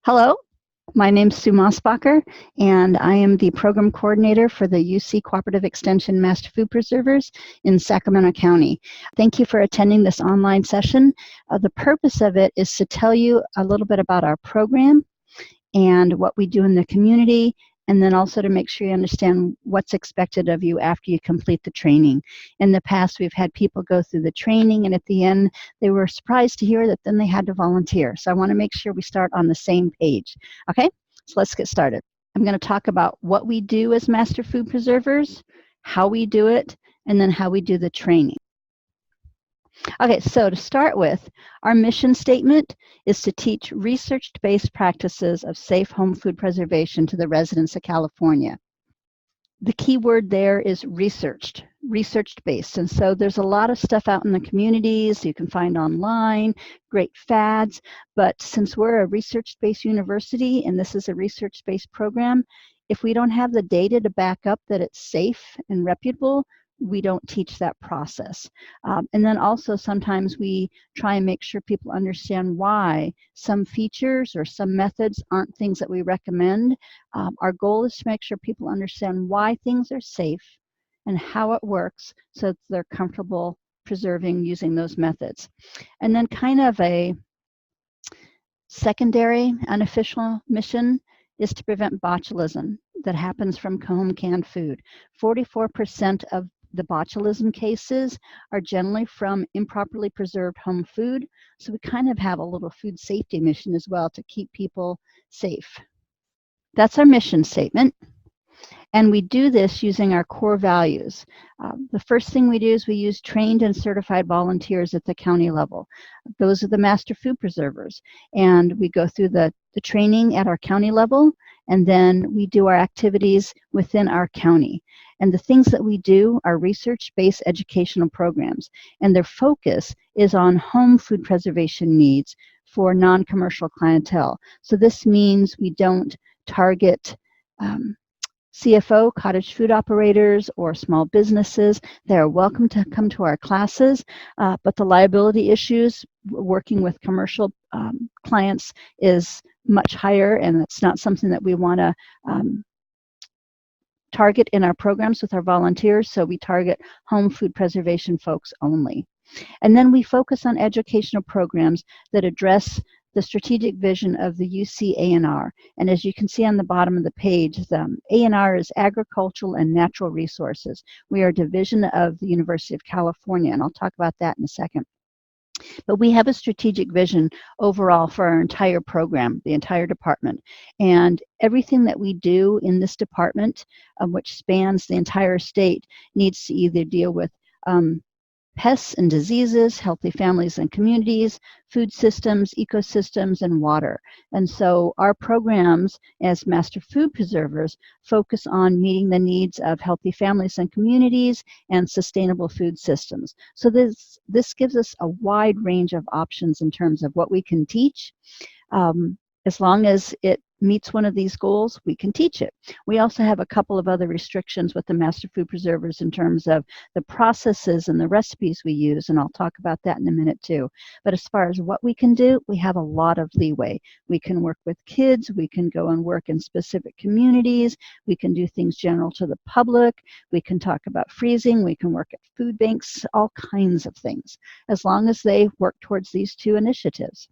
Hello, my name's Sue Mossbacher, and I am the program coordinator for the UC Cooperative Extension Master Food Preservers in Sacramento County. Thank you for attending this online session. The purpose of it is to tell you a little bit about our program and what we do in the community, and then also to make sure you understand what's expected of you after you complete the training. In the past, we've had people go through the training, and at the end, they were surprised to hear that then they had to volunteer. So I want to make sure we start on the same page. Okay, so let's get started. I'm going to talk about what we do as Master Food Preservers, how we do it, and then how we do the training. Okay, so to start with, our mission statement is to teach research-based practices of safe home food preservation to the residents of California. The key word there is research-based. And so there's a lot of stuff out in the communities you can find online, great fads, but since we're a research-based university and this is a research-based program, if we don't have the data to back up that it's safe and reputable, we don't teach that process. And then also sometimes we try and make sure people understand why some features or some methods aren't things that we recommend. Our goal is to make sure people understand why things are safe and how it works so that they're comfortable preserving using those methods. And then kind of a secondary unofficial mission is to prevent botulism that happens from home canned food. 44% of the botulism cases are generally from improperly preserved home food. So we kind of have a little food safety mission as well to keep people safe. That's our mission statement. And we do this using our core values. The first thing we do is we use trained and certified volunteers at the county level. Those are the master food preservers. And we go through the training at our county level, and then we do our activities within our county. And the things that we do are research-based educational programs. And their focus is on home food preservation needs for non-commercial clientele. So this means we don't target CFO, cottage food operators, or small businesses. They are welcome to come to our classes, but the liability issues working with commercial clients is much higher, and it's not something that we want to target in our programs with our volunteers, so we target home food preservation folks only. And then we focus on educational programs that address the strategic vision of the UC A&R. And as you can see on the bottom of the page, the A&R is Agricultural and Natural Resources. We are a division of the University of California, and I'll talk about that in a second. But we have a strategic vision overall for our entire program, the entire department. And everything that we do in this department, which spans the entire state, needs to either deal with pests and diseases, healthy families and communities, food systems, ecosystems, and water. And so our programs as Master Food Preservers focus on meeting the needs of healthy families and communities and sustainable food systems. So this gives us a wide range of options in terms of what we can teach. As long as it meets one of these goals, we can teach it. We also have a couple of other restrictions with the Master Food Preservers in terms of the processes and the recipes we use, and I'll talk about that in a minute too. But as far as what we can do, we have a lot of leeway. We can work with kids, we can go and work in specific communities, we can do things general to the public, we can talk about freezing, we can work at food banks, all kinds of things, as long as they work towards these two initiatives.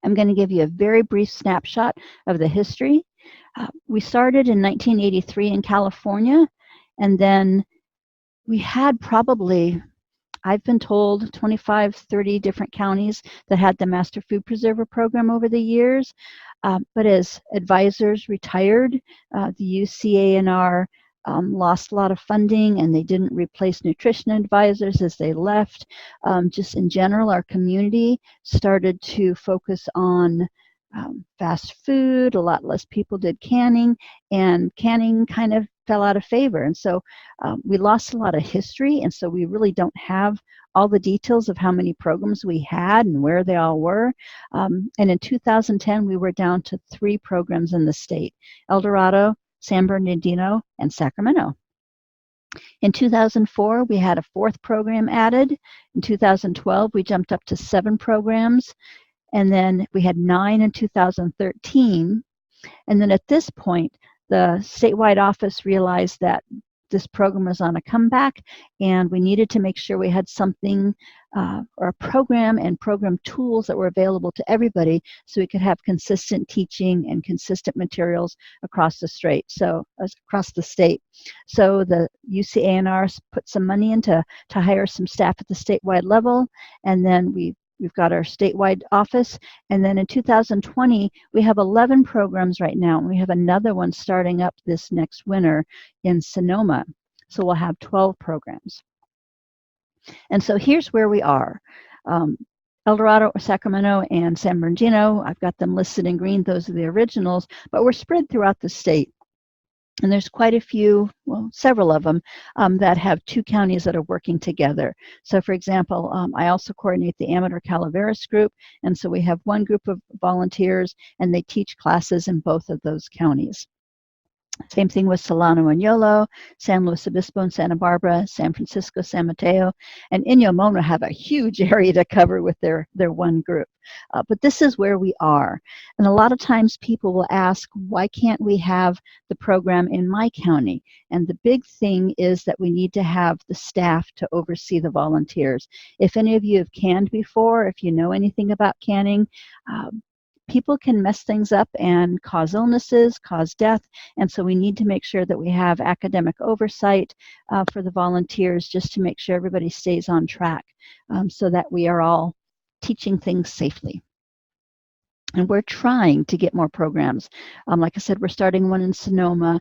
I'm going to give you a very brief snapshot of the history. We started in 1983 in California, and then we had probably, I've been told, 25, 30 different counties that had the Master Food Preserver program over the years. But as advisors retired, the UCANR lost a lot of funding, and they didn't replace nutrition advisors as they left. Just in general, our community started to focus on fast food. A lot less people did canning, and canning kind of fell out of favor. And so we lost a lot of history, and so we really don't have all the details of how many programs we had and where they all were. And in 2010, we were down to 3 programs in the state: El Dorado, San Bernardino, and Sacramento. In 2004, we had a 4th program added. In 2012, we jumped up to 7 programs. And then we had 9 in 2013. And then at this point, the statewide office realized that this program was on a comeback, and we needed to make sure we had something or a program and program tools that were available to everybody so we could have consistent teaching and consistent materials across the state. So the UCANR put some money in to hire some staff at the statewide level, and then we've got our statewide office. And then in 2020, we have 11 programs right now, and we have another one starting up this next winter in Sonoma. So we'll have 12 programs. And so here's where we are. El Dorado, Sacramento, and San Bernardino, I've got them listed in green. Those are the originals, but we're spread throughout the state. And there's quite a few, well, several of them that have 2 counties that are working together. So for example, I also coordinate the Amador Calaveras group. And so we have one group of volunteers, and they teach classes in both of those counties. Same thing with Solano and Yolo, San Luis Obispo and Santa Barbara, San Francisco, San Mateo, and Iño have a huge area to cover with their one group. But this is where we are. And a lot of times people will ask, why can't we have the program in my county? And the big thing is that we need to have the staff to oversee the volunteers. If any of you have canned before, if you know anything about canning, people can mess things up and cause illnesses, cause death, and so we need to make sure that we have academic oversight for the volunteers just to make sure everybody stays on track so that we are all teaching things safely. And we're trying to get more programs. Like I said, we're starting one in Sonoma.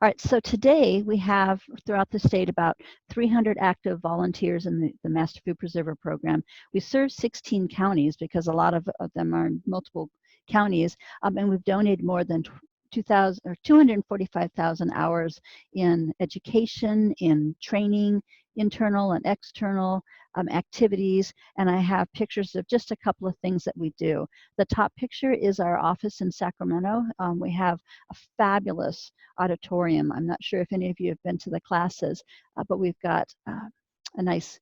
All right, so today we have throughout the state about 300 active volunteers in the Master Food Preserver program. We serve 16 counties because a lot of them are in multiple counties, and we've donated more than 245,000 hours in education, in training, internal and external activities, and I have pictures of just a couple of things that we do. The top picture is our office in Sacramento. We have a fabulous auditorium. I'm not sure if any of you have been to the classes, but we've got a nice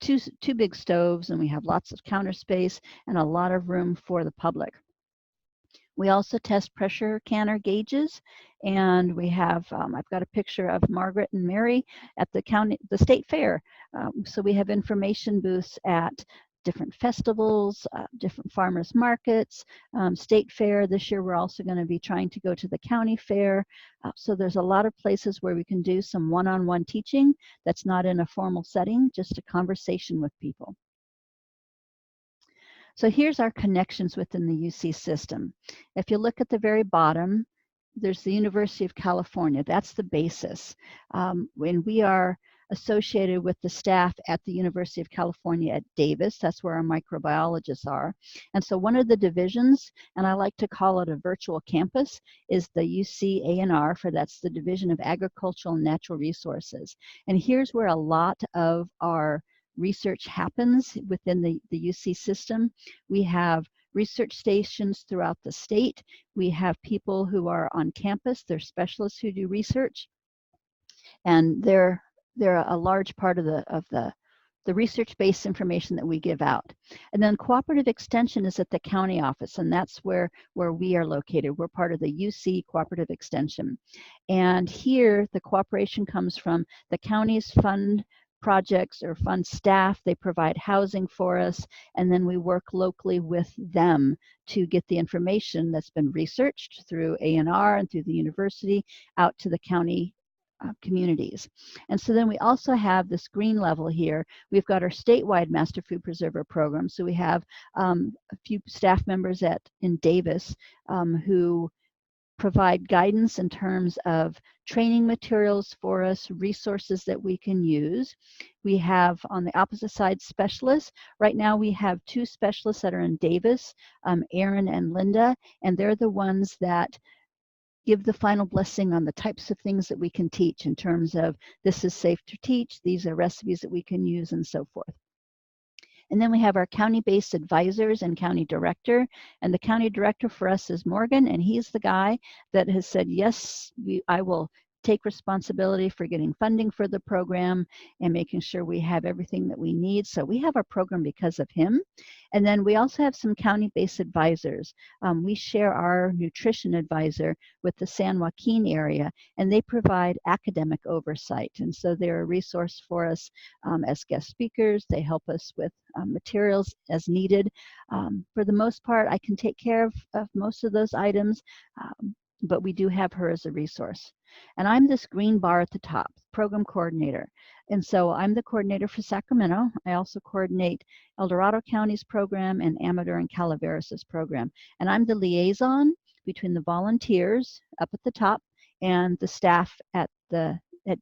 two big stoves, and we have lots of counter space and a lot of room for the public. We also test pressure canner gauges, and we have, I've got a picture of Margaret and Mary at the state fair. So we have information booths at different festivals, different farmers markets, state fair. This year we're also going to be trying to go to the county fair. So there's a lot of places where we can do some one-on-one teaching that's not in a formal setting, just a conversation with people. So here's our connections within the UC system. If you look at the very bottom, there's the University of California. That's the basis. When we are associated with the staff at the University of California at Davis, that's where our microbiologists are. And so one of the divisions, and I like to call it a virtual campus, is the UCANR, that's the Division of Agricultural and Natural Resources. And here's where a lot of our research happens within the UC system. We have research stations throughout the state. We have people who are on campus. They're specialists who do research, and they're a large part of the research-based information that we give out. And then cooperative extension is at the county office, and that's where we are located. We're part of the UC Cooperative Extension. And here, the cooperation comes from the county's fund projects or fund staff. They provide housing for us, and then we work locally with them to get the information that's been researched through ANR and through the university out to the county communities. And so then we also have this green level here. We've got our statewide Master Food Preserver program. So we have a few staff members in Davis who provide guidance in terms of training materials for us, resources that we can use. We have on the opposite side specialists. Right now we have 2 specialists that are in Davis, Aaron and Linda, and they're the ones that give the final blessing on the types of things that we can teach in terms of this is safe to teach, these are recipes that we can use, and so forth. And then we have our county-based advisors and county director. And the county director for us is Morgan, and he's the guy that has said, yes, I will take responsibility for getting funding for the program and making sure we have everything that we need. So we have our program because of him. And then we also have some county-based advisors. We share our nutrition advisor with the San Joaquin area, and they provide academic oversight. And so they're a resource for us as guest speakers. They help us with materials as needed. For the most part, I can take care of most of those items, but we do have her as a resource. And I'm this green bar at the top, program coordinator. And so I'm the coordinator for Sacramento. I also coordinate El Dorado County's program and Amador and Calaveras' program. And I'm the liaison between the volunteers up at the top and the staff at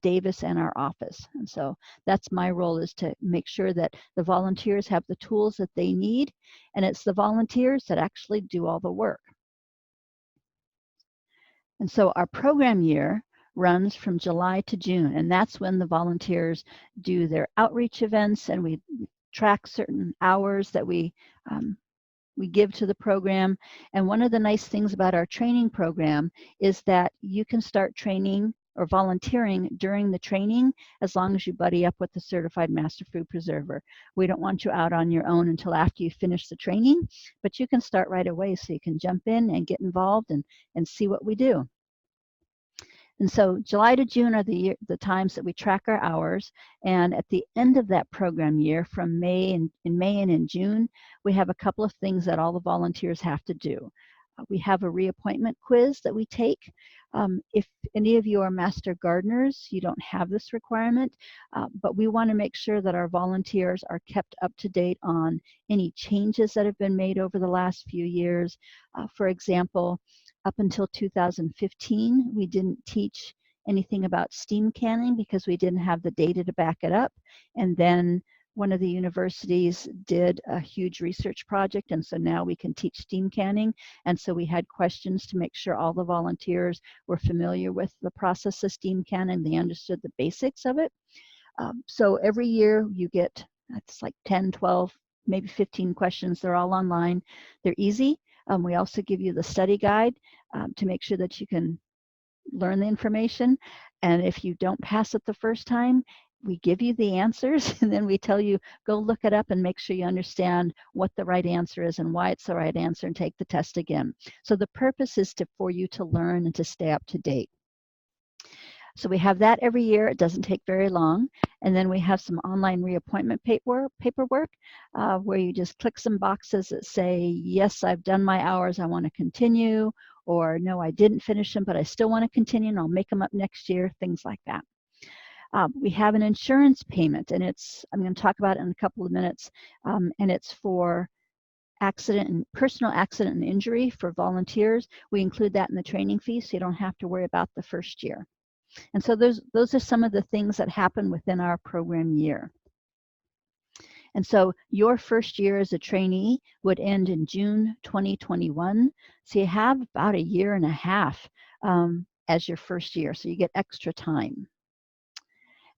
Davis and our office. And so that's my role, is to make sure that the volunteers have the tools that they need, and it's the volunteers that actually do all the work. And so our program year runs from July to June, and that's when the volunteers do their outreach events, and we track certain hours that we give to the program. And one of the nice things about our training program is that you can start training or volunteering during the training as long as you buddy up with the certified master food preserver. We don't want you out on your own until after you finish the training, but you can start right away, so you can jump in and get involved and see what we do. And so July to June are the times that we track our hours. And at the end of that program year, from May and in June, we have a couple of things that all the volunteers have to do. We have a reappointment quiz that we take. If any of you are master gardeners, you don't have this requirement, but we want to make sure that our volunteers are kept up to date on any changes that have been made over the last few years. For example, up until 2015, we didn't teach anything about steam canning because we didn't have the data to back it up. And then one of the universities did a huge research project, and so now we can teach steam canning. And so we had questions to make sure all the volunteers were familiar with the process of steam canning. They understood the basics of it. So every year you get, it's like 10, 12, maybe 15 questions. They're all online. They're easy. We also give you the study guide to make sure that you can learn the information. And if you don't pass it the first time, we give you the answers, and then we tell you, go look it up and make sure you understand what the right answer is and why it's the right answer, and take the test again. So the purpose is for you to learn and to stay up to date. So we have that every year. It doesn't take very long. And then we have some online reappointment paperwork where you just click some boxes that say, yes, I've done my hours, I want to continue, or no, I didn't finish them, but I still want to continue, and I'll make them up next year, things like that. We have an insurance payment, and I'm going to talk about it in a couple of minutes, and it's for personal accident and injury for volunteers. We include that in the training fee, so you don't have to worry about the first year. And so those are some of the things that happen within our program year. And so your first year as a trainee would end in June 2021. So you have about a year and a half as your first year, so you get extra time.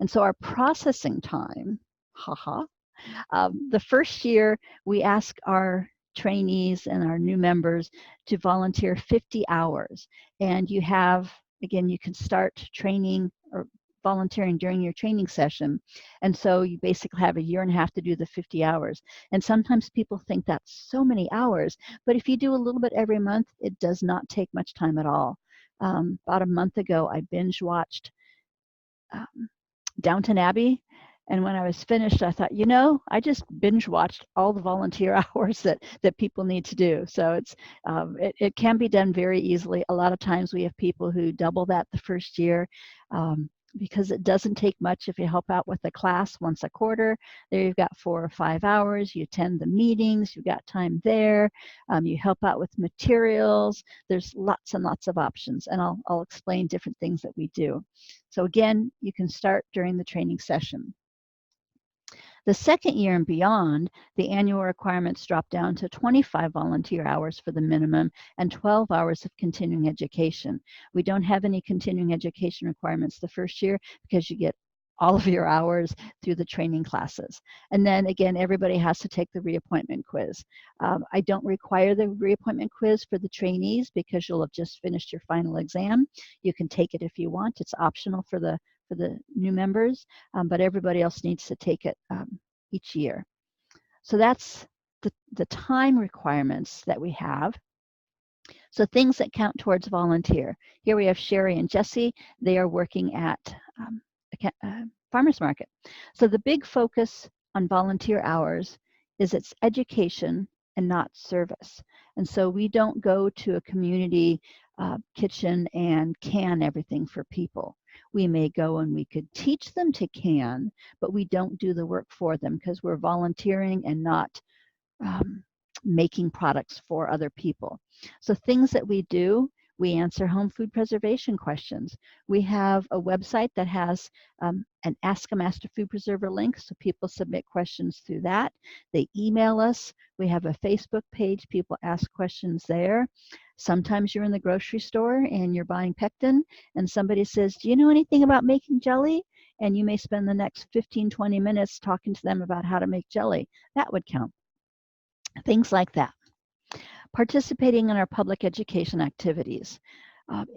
And so our processing time, the first year we ask our trainees and our new members to volunteer 50 hours. And you have, again, you can start training or volunteering during your training session. And so you basically have a year and a half to do the 50 hours. And sometimes people think that's so many hours, but if you do a little bit every month, it does not take much time at all. About a month ago, I binge watched Downton Abbey. And when I was finished, I thought, I just binge watched all the volunteer hours that people need to do. So it can be done very easily. A lot of times we have people who double that the first year because it doesn't take much. If you help out with a class once a quarter, there you've got 4 or 5 hours. You attend the meetings, you've got time there. You help out with materials. There's lots and lots of options, and I'll explain different things that we do. So again, you can start during the training session. The second year and beyond, the annual requirements drop down to 25 volunteer hours for the minimum and 12 hours of continuing education. We don't have any continuing education requirements the first year because you get all of your hours through the training classes. And then again, everybody has to take the reappointment quiz. I don't require the reappointment quiz for the trainees because you'll have just finished your final exam. You can take it if you want. It's optional for the new members, but everybody else needs to take it each year. So that's the time requirements that we have. So things that count towards volunteer. Here we have Sherry and Jesse. They are working at farmers market. So the big focus on volunteer hours is its education and not service. And so we don't go to a community kitchen and can everything for people. We may go and we could teach them to can, but we don't do the work for them because we're volunteering and not making products for other people. So things that we do, we answer home food preservation questions. We have a website that has an Ask a Master Food Preserver link, so people submit questions through that. They email us. We have a Facebook page. People ask questions there. Sometimes you're in the grocery store and you're buying pectin, and somebody says, do you know anything about making jelly? And you may spend the next 15, 20 minutes talking to them about how to make jelly. That would count. Things like that. Participating in our public education activities.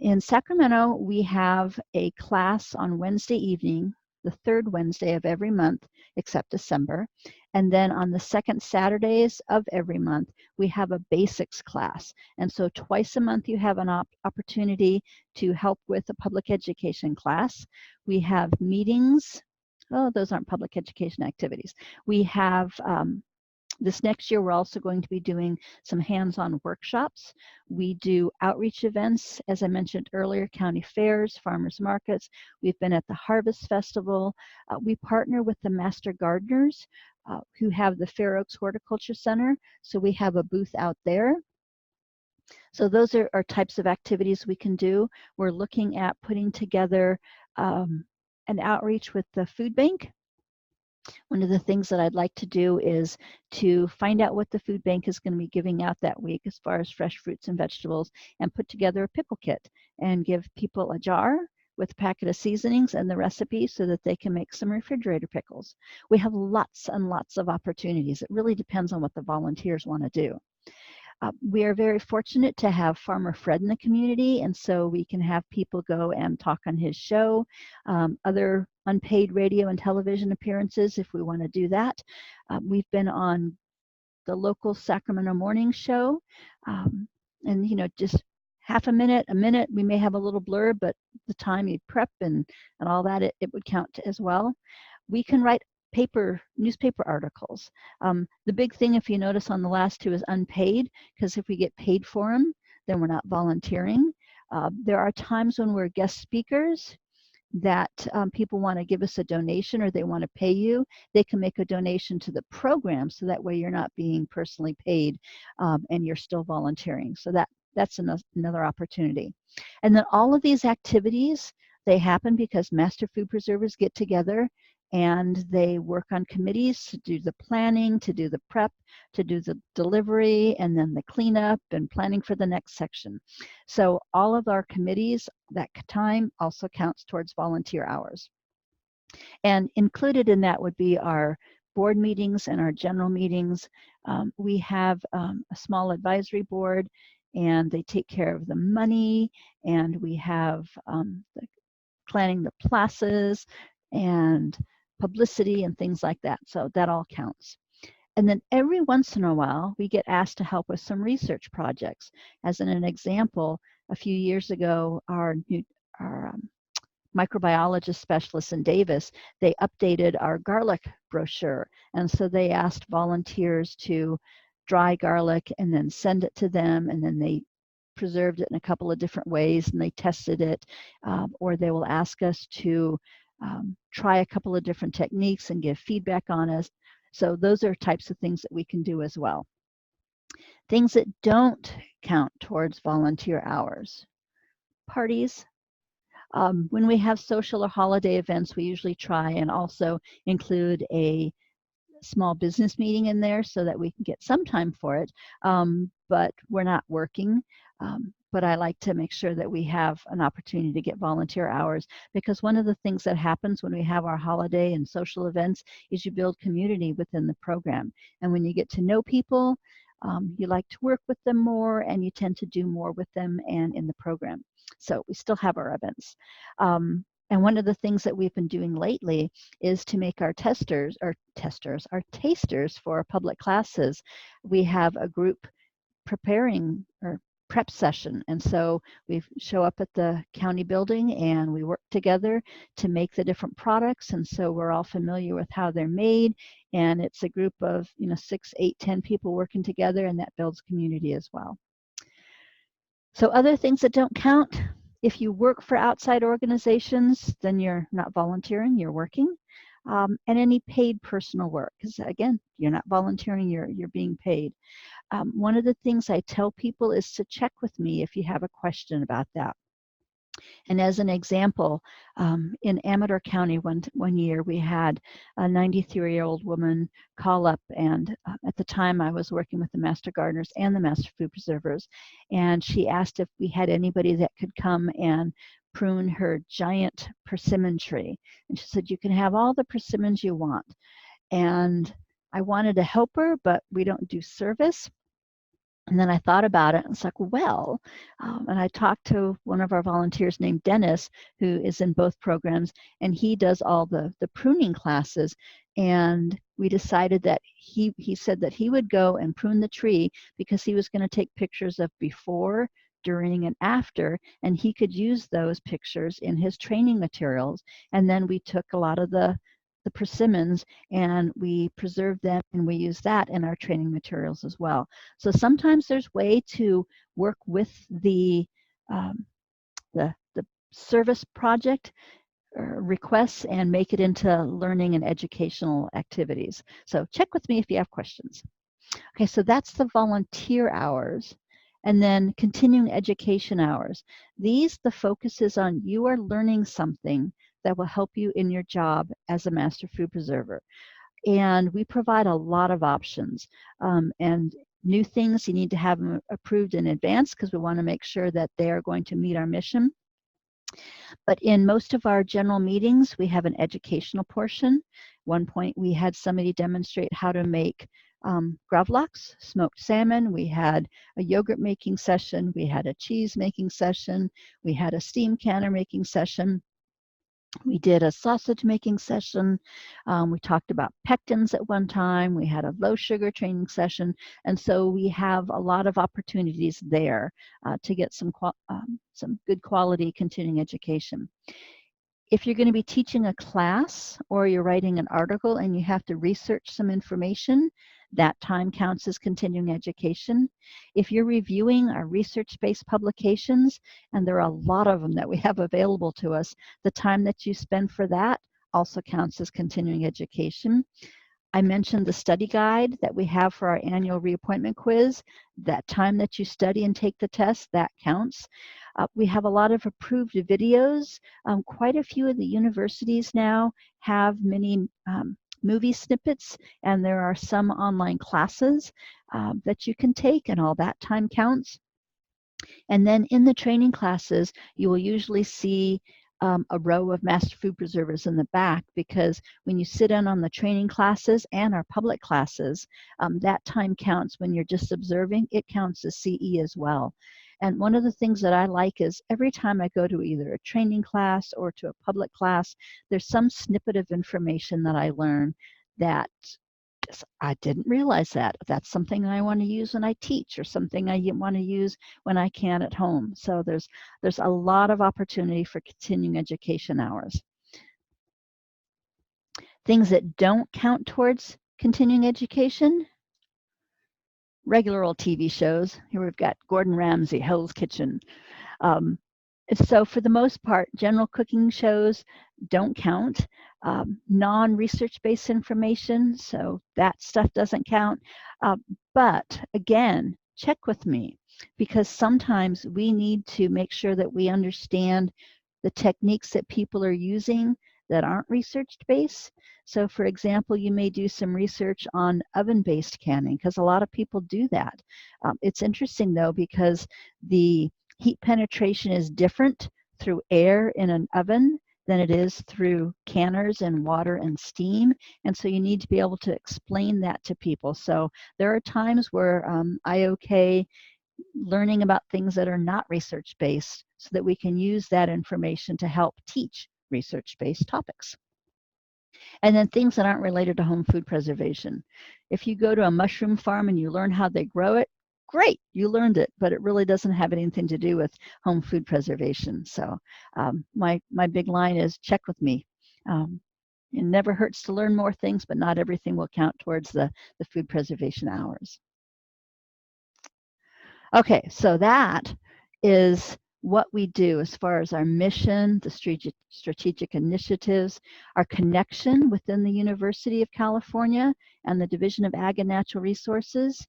In Sacramento, we have a class on Wednesday evening, the third Wednesday of every month, except December. And then on the second Saturdays of every month, we have a basics class. And so twice a month, you have an opportunity to help with a public education class. We have meetings. Oh, those aren't public education activities. We have this next year, we're also going to be doing some hands-on workshops. We do outreach events, as I mentioned earlier, county fairs, farmers markets. We've been at the Harvest Festival. We partner with the Master Gardeners who have the Fair Oaks Horticulture Center. So we have a booth out there. So those are types of activities we can do. We're looking at putting together an outreach with the food bank. One of the things that I'd like to do is to find out what the food bank is going to be giving out that week as far as fresh fruits and vegetables, and put together a pickle kit and give people a jar with a packet of seasonings and the recipe so that they can make some refrigerator pickles. We have lots and lots of opportunities. It really depends on what the volunteers want to do. We are very fortunate to have Farmer Fred in the community, and so we can have people go and talk on his show, other unpaid radio and television appearances if we want to do that. We've been on the local Sacramento morning show, and just half a minute, we may have a little blurb, but the time you prep and all that, it would count as well. We can write newspaper articles. The big thing, if you notice on the last two, is unpaid, because if we get paid for them, then we're not volunteering. There are times when we're guest speakers that people want to give us a donation or they want to pay you. They can make a donation to the program, so that way you're not being personally paid and you're still volunteering. So that's another opportunity. And then all of these activities, they happen because Master Food Preservers get together and they work on committees to do the planning, to do the prep, to do the delivery, and then the cleanup and planning for the next section. So all of our committees, that time also counts towards volunteer hours. And included in that would be our board meetings and our general meetings. We have a small advisory board, and they take care of the money, and we have planning the classes and publicity and things like that. So that all counts. And then every once in a while, we get asked to help with some research projects. As an example, a few years ago, our microbiologist specialists in Davis, they updated our garlic brochure. And so they asked volunteers to dry garlic and then send it to them, and then they preserved it in a couple of different ways and they tested it, or they will ask us to try a couple of different techniques and give feedback on us. So those are types of things that we can do as well. Things that don't count towards volunteer hours. Parties. When we have social or holiday events, we usually try and also include a small business meeting in there so that we can get some time for it, but we're not working. but I like to make sure that we have an opportunity to get volunteer hours, because one of the things that happens when we have our holiday and social events is you build community within the program. And when you get to know people, you like to work with them more, and you tend to do more with them and in the program. So we still have our events. And one of the things that we've been doing lately is to make our our tasters for our public classes. We have a group preparing or prep session. And so we show up at the county building and we work together to make the different products. And so we're all familiar with how they're made. And it's a group of 6, 8, 10 people working together, and that builds community as well. So other things that don't count: if you work for outside organizations, then you're not volunteering, you're working. And any paid personal work, because again, you're not volunteering, you're being paid. One of the things I tell people is to check with me if you have a question about that. And as an example, in Amador County one year, we had a 93-year-old woman call up, and at the time I was working with the Master Gardeners and the Master Food Preservers, and she asked if we had anybody that could come and prune her giant persimmon tree. And she said, "You can have all the persimmons you want." And I wanted to help her, but we don't do service. And then I thought about it, and it's like, well, and I talked to one of our volunteers named Dennis, who is in both programs, and he does all the pruning classes. And we decided that he said that he would go and prune the tree because he was going to take pictures of before, during, and after, and he could use those pictures in his training materials. And then we took a lot of the persimmons and we preserved them, and we use that in our training materials as well. So sometimes there's way to work with the service project requests and make it into learning and educational activities. So check with me if you have questions. Okay, so that's the volunteer hours. And then continuing education hours. The focus is on you are learning something that will help you in your job as a Master Food Preserver. And we provide a lot of options. And new things, you need to have them approved in advance because we want to make sure that they are going to meet our mission. But in most of our general meetings, we have an educational portion. One point we had somebody demonstrate how to make gravlax, smoked salmon. We had a yogurt making session. We had a cheese making session. We had a steam canner making session. We did a sausage making session. We talked about pectins at one time. We had a low sugar training session. And so we have a lot of opportunities there to get some good quality continuing education. If you're going to be teaching a class or you're writing an article and you have to research some information, that time counts as continuing education. If you're reviewing our research-based publications, and there are a lot of them that we have available to us, the time that you spend for that also counts as continuing education. I mentioned the study guide that we have for our annual reappointment quiz. That time that you study and take the test, that counts. We have a lot of approved videos. Quite a few of the universities now have many movie snippets, and there are some online classes that you can take, and all that time counts. And then in the training classes, you will usually see a row of Master Food Preservers in the back, because when you sit in on the training classes and our public classes, that time counts. When you're just observing, it counts as CE as well. And one of the things that I like is every time I go to either a training class or to a public class, there's some snippet of information that I learn that I didn't realize that. That's something I want to use when I teach, or something I want to use when I can at home. So there's a lot of opportunity for continuing education hours. Things that don't count towards continuing education: regular old TV shows. Here we've got Gordon Ramsay, Hell's Kitchen. So for the most part, general cooking shows don't count. Non-research-based information, so that stuff doesn't count. But again, check with me, because sometimes we need to make sure that we understand the techniques that people are using that aren't research-based. So for example, you may do some research on oven-based canning, because a lot of people do that. It's interesting though, because the Heat penetration is different through air in an oven than it is through canners and water and steam. And so you need to be able to explain that to people. So there are times where I learning about things that are not research-based so that we can use that information to help teach research-based topics. And then things that aren't related to home food preservation. If you go to a mushroom farm and you learn how they grow it, great, you learned it, but it really doesn't have anything to do with home food preservation. So my big line is check with me. It never hurts to learn more things, but not everything will count towards the food preservation hours. Okay, so that is what we do as far as our mission, the strategic initiatives, our connection within the University of California and the Division of Ag and Natural Resources,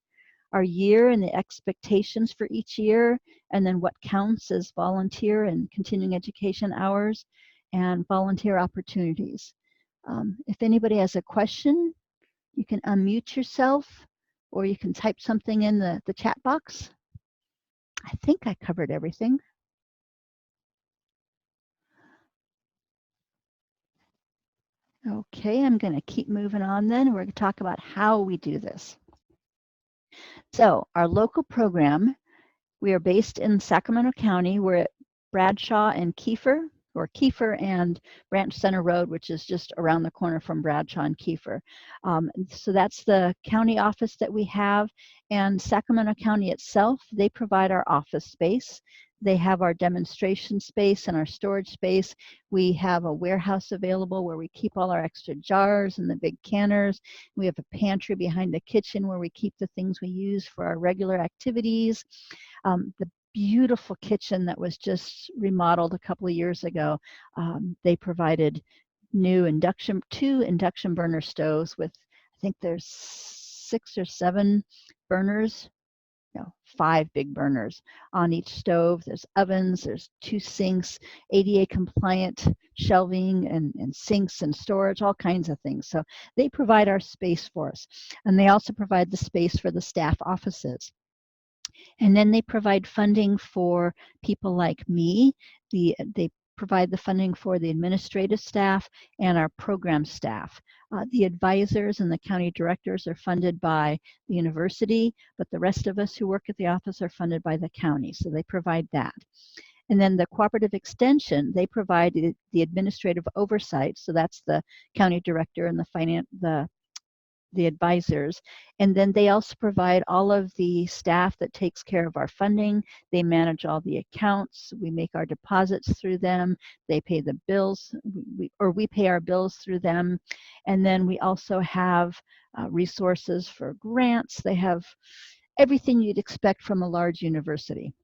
our year and the expectations for each year, and then what counts as volunteer and continuing education hours and volunteer opportunities. If anybody has a question, you can unmute yourself or you can type something in the chat box. I think I covered everything. Okay, I'm going to keep moving on then. We're going to talk about how we do this. So our local program, we are based in Sacramento County. We're at Bradshaw and Kiefer, or Kiefer and Branch Center Road, which is just around the corner from Bradshaw and Kiefer. So that's the county office that we have. And Sacramento County itself, they provide our office space. They have our demonstration space and our storage space. We have a warehouse available where we keep all our extra jars and the big canners. We have a pantry behind the kitchen where we keep the things we use for our regular activities. The beautiful kitchen that was just remodeled a couple of years ago, they provided new two induction burner stoves with, I think there's 6 or 7 burners. No, 5 big burners on each stove. There's ovens, there's 2 sinks, ADA compliant shelving and sinks and storage, all kinds of things. So they provide our space for us. And they also provide the space for the staff offices. And then they provide funding for people like me. They provide the funding for the administrative staff and our program staff. The advisors and the county directors are funded by the university, but the rest of us who work at the office are funded by the county, so they provide that. And then the cooperative extension, they provide the administrative oversight, so that's the county director and the advisors. And then they also provide all of the staff that takes care of our funding. They manage all the accounts. We make our deposits through them. They pay the bills, we pay our bills through them. And then we also have resources for grants. They have everything you'd expect from a large university.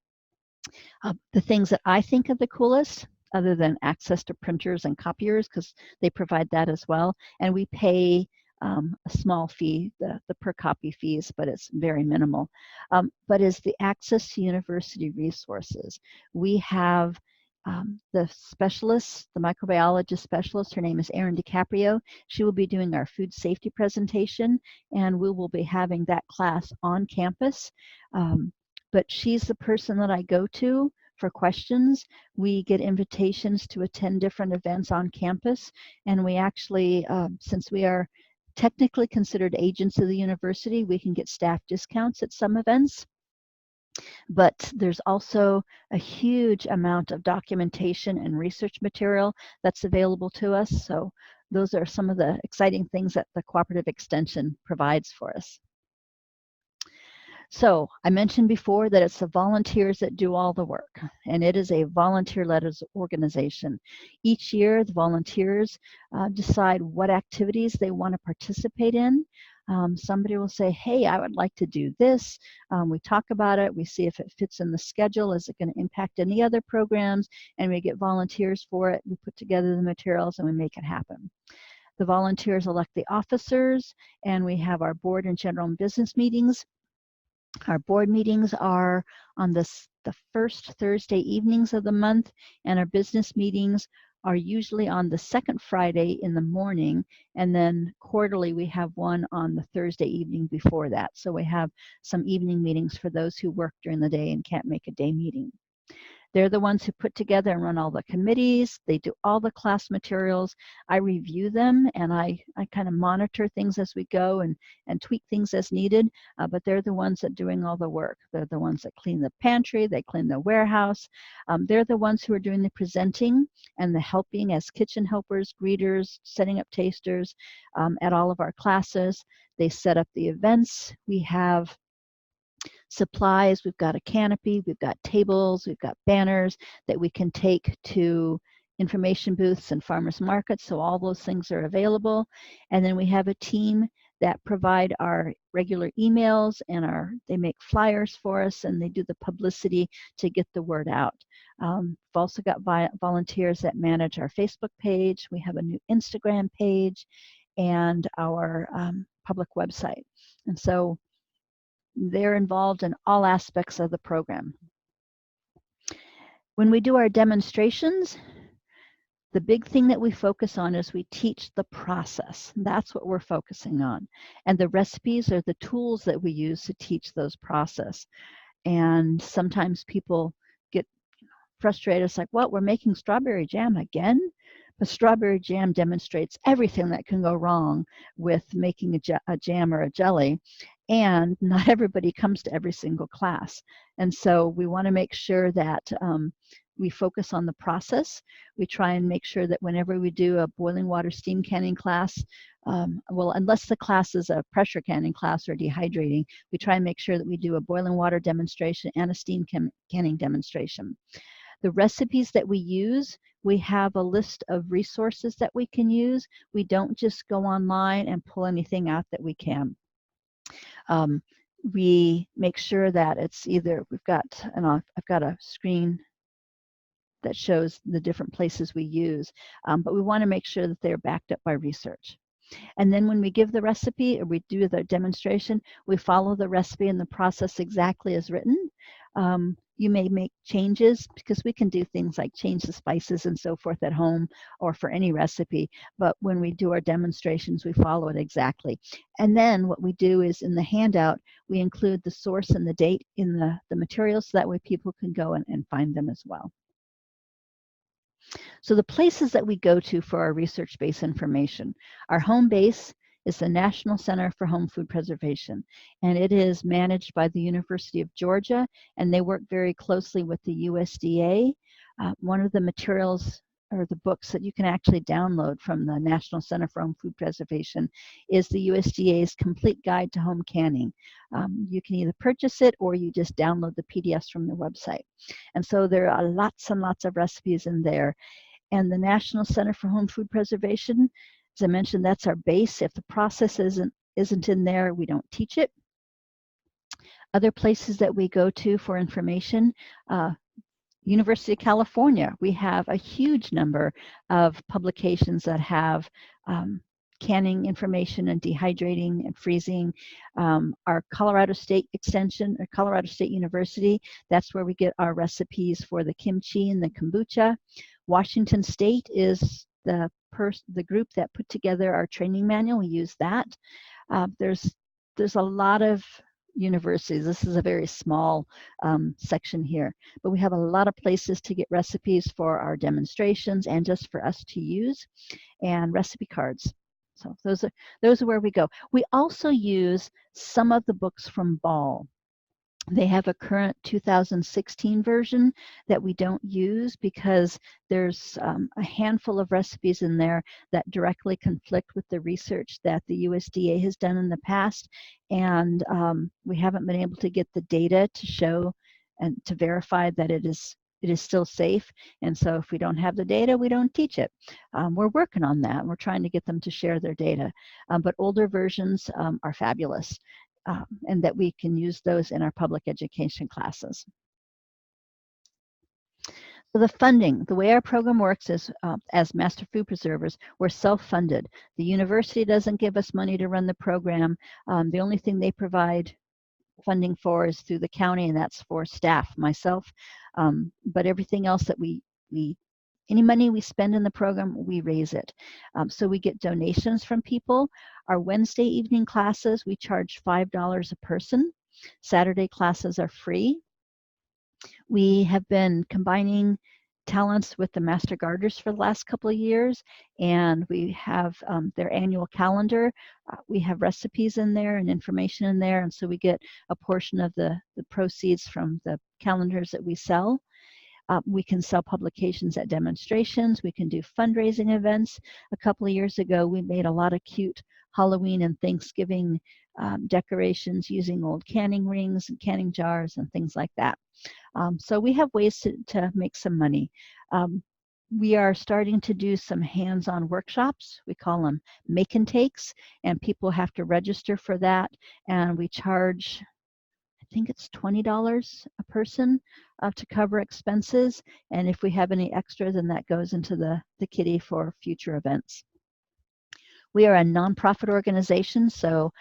The things that I think are the coolest, other than access to printers and copiers, because they provide that as well, and we pay a small fee, the per copy fees, but it's very minimal, but is the access to university resources. We have the specialist, the microbiologist specialist, her name is Erin DiCaprio. She will be doing our food safety presentation, and we will be having that class on campus. But she's the person that I go to for questions. We get invitations to attend different events on campus, and we actually, since we are technically considered agents of the university, we can get staff discounts at some events. But there's also a huge amount of documentation and research material that's available to us. So those are some of the exciting things that the cooperative extension provides for us. So I mentioned before that it's the volunteers that do all the work, and it is a volunteer-led organization. Each year, the volunteers decide what activities they want to participate in. Somebody will say, hey, I would like to do this. We talk about it. We see if it fits in the schedule. Is it going to impact any other programs? And we get volunteers for it. We put together the materials and we make it happen. The volunteers elect the officers, and we have our board and general business meetings. Our board meetings are on the first Thursday evenings of the month, and our business meetings are usually on the second Friday in the morning, and then quarterly we have one on the Thursday evening before that. So we have some evening meetings for those who work during the day and can't make a day meeting. They're the ones who put together and run all the committees. They do all the class materials. I review them, and I kind of monitor things as we go and tweak things as needed. But they're the ones that are doing all the work. They're the ones that clean the pantry. They clean the warehouse. They're the ones who are doing the presenting and the helping as kitchen helpers, greeters, setting up tasters at all of our classes. They set up the events. We have supplies, we've got a canopy, we've got tables, we've got banners that we can take to information booths and farmers markets, so all those things are available. And then we have a team that provide our regular emails and they make flyers for us, and they do the publicity to get the word out. We've also got volunteers that manage our Facebook page. We have a new Instagram page and our public website. And so they're involved in all aspects of the program. When we do our demonstrations, the big thing that we focus on is we teach the process. That's what we're focusing on. And the recipes are the tools that we use to teach those process. And sometimes people get frustrated. It's like, what, we're making strawberry jam again? But strawberry jam demonstrates everything that can go wrong with making a jam or a jelly. And not everybody comes to every single class. And so we want to make sure that we focus on the process. We try and make sure that whenever we do a boiling water steam canning class, well, unless the class is a pressure canning class or dehydrating, we try and make sure that we do a boiling water demonstration and a steam canning demonstration. The recipes that we use, we have a list of resources that we can use. We don't just go online and pull anything out that we can. We make sure that it's either, I've got a screen that shows the different places we use, but we want to make sure that they're backed up by research. And then when we give the recipe or we do the demonstration, we follow the recipe and the process exactly as written. You may make changes, because we can do things like change the spices and so forth at home or for any recipe, but when we do our demonstrations, we follow it exactly. And then what we do is in the handout, we include the source and the date in the materials, so that way people can go and find them as well. So the places that we go to for our research-based information, our home base is the National Center for Home Food Preservation, and it is managed by the University of Georgia, and they work very closely with the USDA. One of the materials or the books that you can actually download from the National Center for Home Food Preservation is the USDA's Complete Guide to Home Canning. You can either purchase it or you just download the PDFs from their website. And so there are lots and lots of recipes in there. And the National Center for Home Food Preservation, as I mentioned, that's our base. If the process isn't in there, we don't teach it. Other places that we go to for information, University of California, we have a huge number of publications that have canning information and dehydrating and freezing. Our Colorado State Extension, or Colorado State University, that's where we get our recipes for the kimchi and the kombucha. Washington State is the group that put together our training manual. We use that. There's a lot of universities. This is a very small section here, but we have a lot of places to get recipes for our demonstrations and just for us to use, and recipe cards. So those are where we go. We also use some of the books from Ball. They have a current 2016 version that we don't use because there's a handful of recipes in there that directly conflict with the research that the USDA has done in the past, and we haven't been able to get the data to show and to verify that it is still safe. And so if we don't have the data, we don't teach it. We're working on that. We're trying to get them to share their data, but older versions are fabulous. And that we can use those in our public education classes. So the funding, the way our program works is as Master Food Preservers, we're self-funded. The university doesn't give us money to run the program. The only thing they provide funding for is through the county, and that's for staff, myself. But everything else that any money we spend in the program, we raise it. So we get donations from people. Our Wednesday evening classes, we charge $5 a person. Saturday classes are free. We have been combining talents with the Master Gardeners for the last couple of years, and we have their annual calendar. We have recipes in there and information in there, and so we get a portion of the proceeds from the calendars that we sell. We can sell publications at demonstrations. We can do fundraising events. A couple of years ago, we made a lot of cute Halloween and Thanksgiving decorations using old canning rings and canning jars and things like that. So we have ways to make some money. We are starting to do some hands-on workshops. We call them make and takes, and people have to register for that. And we charge, I think it's $20 a person to cover expenses. And if we have any extra, then that goes into the kitty for future events. We are a nonprofit organization, so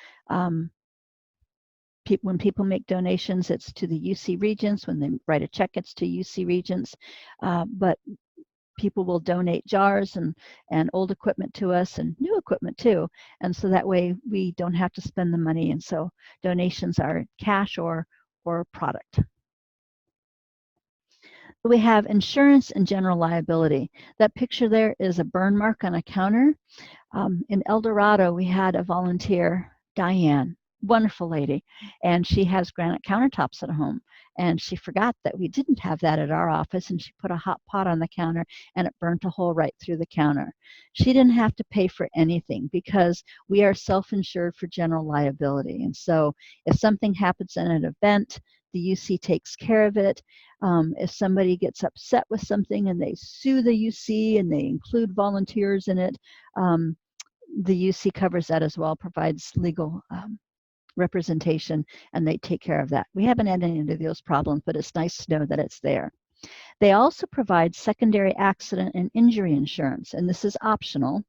when people make donations, it's to the UC Regents. When they write a check, it's to UC Regents. But people will donate jars and old equipment to us and new equipment too. And so that way we don't have to spend the money. And so donations are cash or product. We have insurance and general liability. That picture there is a burn mark on a counter. In El Dorado, we had a volunteer, Diane, wonderful lady, and she has granite countertops at home. And she forgot that we didn't have that at our office, and she put a hot pot on the counter, and it burnt a hole right through the counter. She didn't have to pay for anything because we are self-insured for general liability. And so if something happens in an event, the UC takes care of it. If somebody gets upset with something and they sue the UC and they include volunteers in it, the UC covers that as well, provides legal representation, and they take care of that. We haven't had any of those problems, but it's nice to know that it's there. They also provide secondary accident and injury insurance, and this is optional.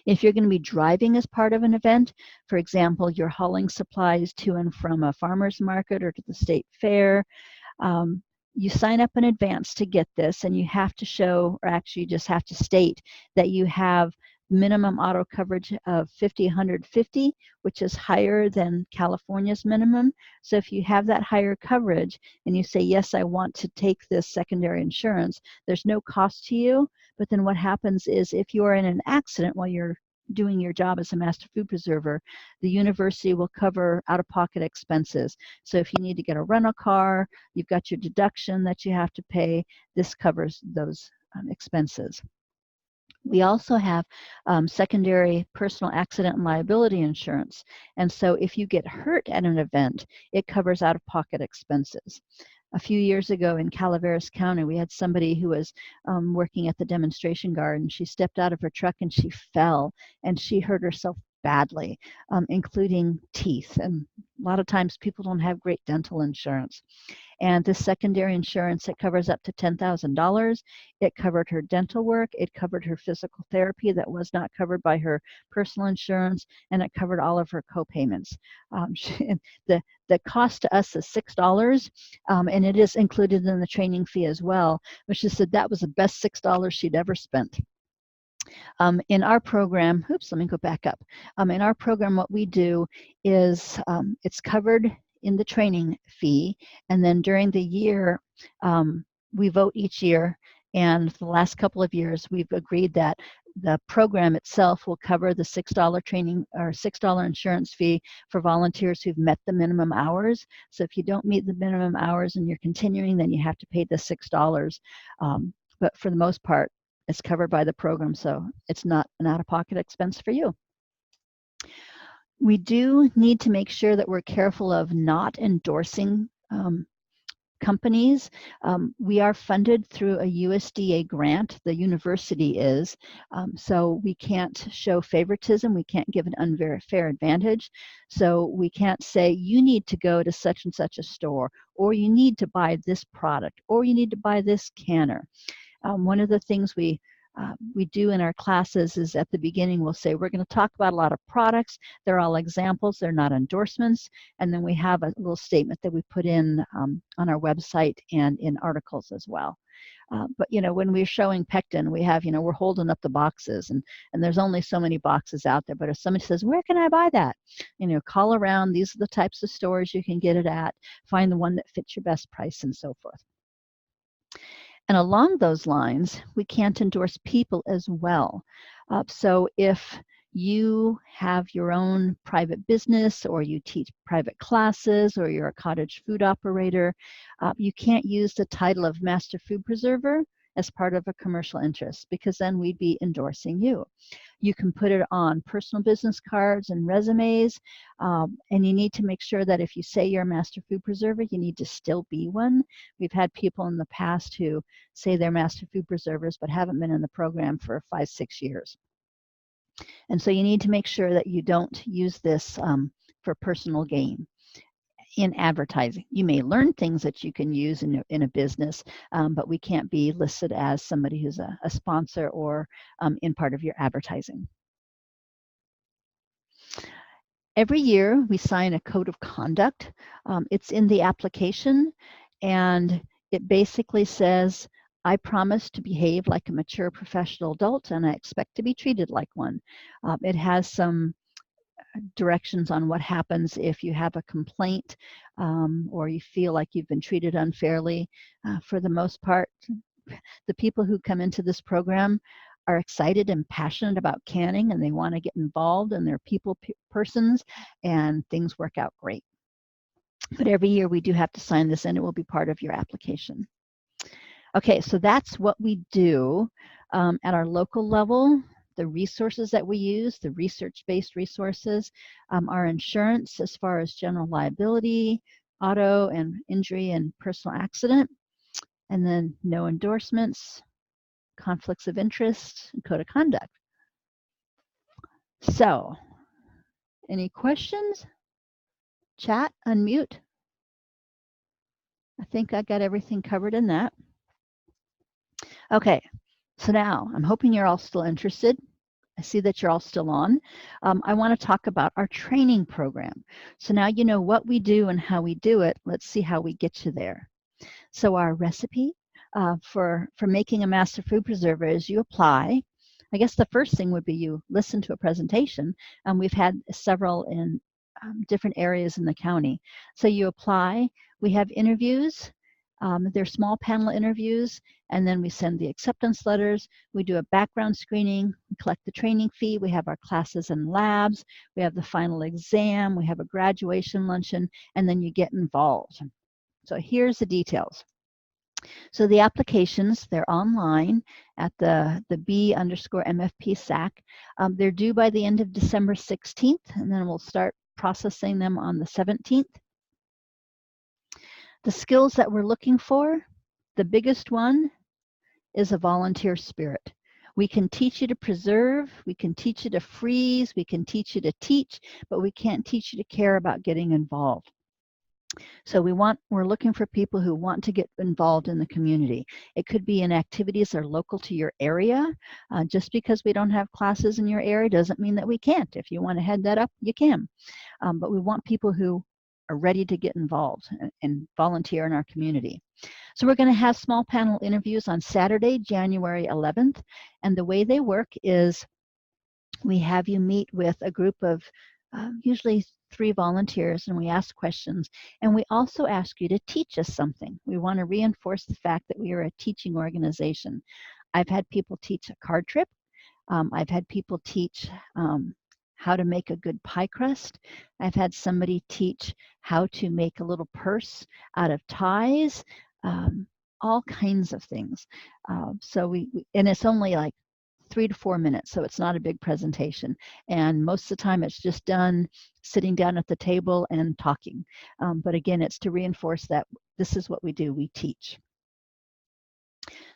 If you're going to be driving as part of an event, for example, you're hauling supplies to and from a farmer's market or to the state fair, you sign up in advance to get this, and you have to show, or actually you just have to state that you have minimum auto coverage of 50, 150, which is higher than California's minimum. So if you have that higher coverage and you say, yes, I want to take this secondary insurance, there's no cost to you. But then what happens is if you are in an accident while you're doing your job as a master food preserver, the university will cover out-of-pocket expenses. So if you need to get a rental car, you've got your deduction that you have to pay, this covers those expenses. We also have secondary personal accident and liability insurance. And so if you get hurt at an event, it covers out-of-pocket expenses. A few years ago in Calaveras County, we had somebody who was working at the demonstration garden. She stepped out of her truck and she fell, and she hurt herself badly, including teeth. And a lot of times people don't have great dental insurance. And this secondary insurance, it covers up to $10,000. It covered her dental work. It covered her physical therapy that was not covered by her personal insurance, and it covered all of her co-payments. The cost to us is $6, and it is included in the training fee as well. But she said that was the best $6 she'd ever spent. In our program, oops, let me go back up. In our program, what we do is it's covered in the training fee, and then during the year, we vote each year, and the last couple of years, we've agreed that the program itself will cover the $6 training or $6 insurance fee for volunteers who've met the minimum hours. So if you don't meet the minimum hours and you're continuing, then you have to pay the $6. But for the most part, it's covered by the program, so it's not an out-of-pocket expense for you. We do need to make sure that we're careful of not endorsing companies. We are funded through a USDA grant, the university is, so we can't show favoritism. We can't give an unfair advantage. So we can't say, you need to go to such and such a store, or you need to buy this product, or you need to buy this canner. One of the things we we do in our classes is at the beginning we'll say we're going to talk about a lot of products. They're all examples, they're not endorsements. And then we have a little statement that we put in on our website and in articles as well. But when we're showing pectin, we have, we're holding up the boxes, and there's only so many boxes out there. But if somebody says, where can I buy that? Call around. These are the types of stores you can get it at. Find the one that fits your best price and so forth. And along those lines, we can't endorse people as well. So if you have your own private business, or you teach private classes, or you're a cottage food operator, you can't use the title of Master Food Preserver as part of a commercial interest, because then we'd be endorsing you. You can put it on personal business cards and resumes, and you need to make sure that if you say you're a Master Food Preserver, you need to still be one. We've had people in the past who say they're Master Food Preservers but haven't been in the program for 5-6 years. And so you need to make sure that you don't use this for personal gain in advertising. You may learn things that you can use in a business, but we can't be listed as somebody who's a sponsor or in part of your advertising. Every year we sign a code of conduct. It's in the application, and it basically says, I promise to behave like a mature professional adult, and I expect to be treated like one. It has some directions on what happens if you have a complaint or you feel like you've been treated unfairly. For the most part, the people who come into this program are excited and passionate about canning, and they want to get involved, and they're people persons, and things work out great. But every year we do have to sign this, and it will be part of your application. Okay, so that's what we do at our local level. The resources that we use, the research-based resources, our insurance as far as general liability, auto and injury and personal accident, and then no endorsements, conflicts of interest, and code of conduct. So, any questions? Chat, unmute. I think I got everything covered in that. Okay, so now I'm hoping you're all still interested. I see that you're all still on. I want to talk about our training program. So now you know what we do and how we do it. Let's see how we get you there. So our recipe for making a Master Food Preserver is you apply. I guess the first thing would be you listen to a presentation, and we've had several in different areas in the county. So you apply. We have interviews. They're small panel interviews, and then we send the acceptance letters. We do a background screening, we collect the training fee, we have our classes and labs, we have the final exam, we have a graduation luncheon, and then you get involved. So here's the details. So the applications, they're online at the B_MFP SAC. They're due by the end of December 16th, and then we'll start processing them on the 17th. The skills that we're looking for, the biggest one is a volunteer spirit. We can teach you to preserve, we can teach you to freeze, we can teach you to teach, but we can't teach you to care about getting involved. So we're looking for people who want to get involved in the community. It could be in activities that are local to your area. Just because we don't have classes in your area doesn't mean that we can't. If you want to head that up, you can. But we want people who are ready to get involved and volunteer in our community. So we're going to have small panel interviews on Saturday, January 11th. And the way they work is we have you meet with a group of usually 3 volunteers, and we ask questions. And we also ask you to teach us something. We want to reinforce the fact that we are a teaching organization. I've had people teach a card trip. I've had people teach how to make a good pie crust. I've had somebody teach how to make a little purse out of ties, all kinds of things. And it's only like 3 to 4 minutes, so it's not a big presentation. And most of the time it's just done sitting down at the table and talking. But again, it's to reinforce that this is what we do, we teach.